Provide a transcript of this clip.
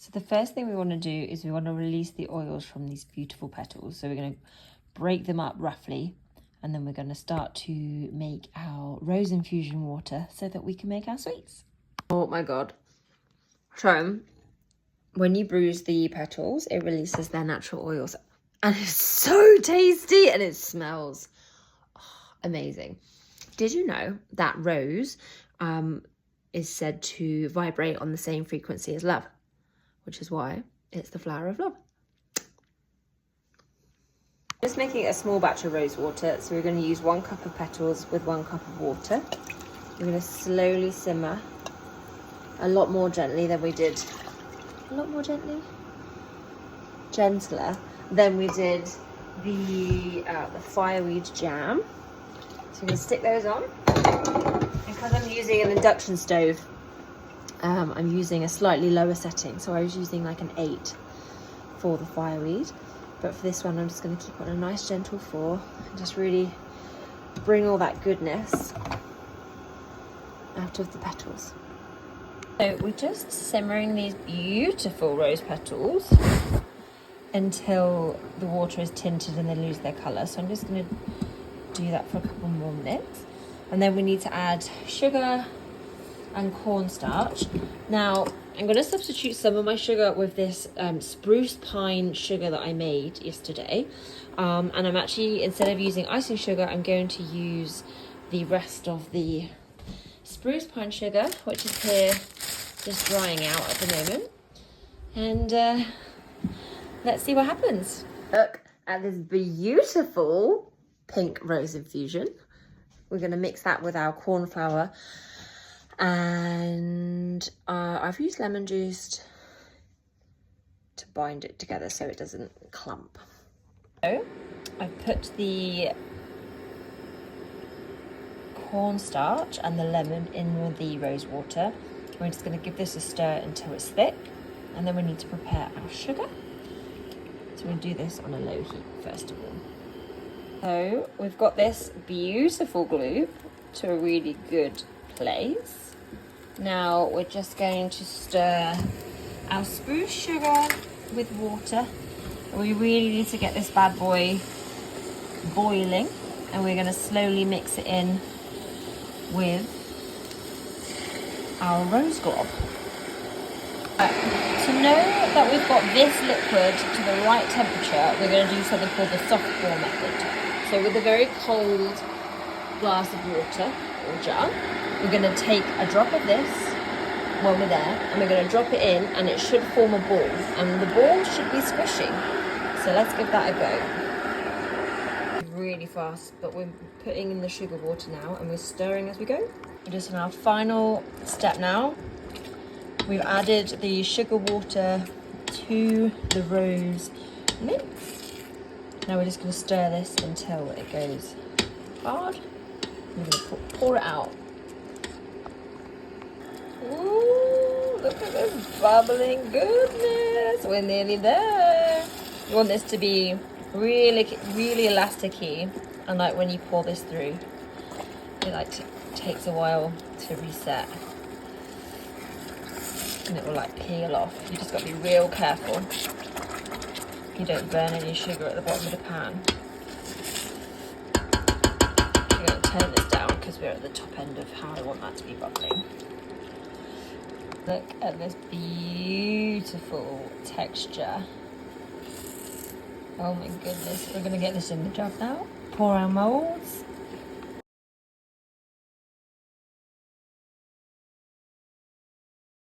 So the first thing we want to do is we want to release the oils from these beautiful petals. So we're going to break them up roughly, and then we're going to start to make our rose infusion water so that we can make our sweets. Oh my God. So when you bruise the petals, it releases their natural oils, and it's so tasty and it smells amazing. Did you know that rose is said to vibrate on the same frequency as love, which is why it's the flower of love. Just making a small batch of rose water, so we're going to use 1 cup of petals with 1 cup of water. We're going to slowly simmer, a lot more gently than we did, gentler than we did the fireweed jam. So we're going to stick those on. Because I'm using an induction stove, I'm using a slightly lower setting. So I was using like an 8 for the fireweed. But for this one, I'm just going to keep on a nice gentle 4 and just really bring all that goodness out of the petals. So we're just simmering these beautiful rose petals until the water is tinted and they lose their colour. So I'm just going to do that for a couple more minutes. And then we need to add sugar and cornstarch. Now, I'm going to substitute some of my sugar with this spruce pine sugar that I made yesterday. And I'm actually, instead of using icing sugar, I'm going to use the rest of the spruce pine sugar, which is here just drying out at the moment. And let's see what happens. Look at this beautiful pink rose infusion. We're going to mix that with our corn flour, and I've used lemon juice to bind it together so it doesn't clump. So I've put the cornstarch and the lemon in with the rose water. We're just going to give this a stir until it's thick, and then we need to prepare our sugar. So we'll do this on a low heat first of all. So we've got this beautiful globe to a really good place. Now we're just going to stir our spruce sugar with water. We really need to get this bad boy boiling, and we're going to slowly mix it in with our rose glob. To know that we've got this liquid to the right temperature, we're going to do something called the soft pour method. So with a very cold glass of water or jar, we're going to take a drop of this when we're there, and we're going to drop it in, and it should form a ball, and the ball should be squishing. So let's give that a go. Really fast, but we're putting in the sugar water now, and we're stirring as we go. We're just in our final step now. We've added the sugar water to the rose mix. Now we're just going to stir this until it goes hard. We're going to pour it out. Ooh, look at this bubbling goodness. We're nearly there. You want this to be really, really elasticy, and like when you pour this through, it takes a while to reset, and it will like peel off. You just got to be real careful you don't burn any sugar at the bottom of the pan. I'm going to turn this down because we're at the top end of how I want that to be bubbling. Look at this beautiful texture. Oh my goodness. We're going to get this in the jug now. Pour our molds.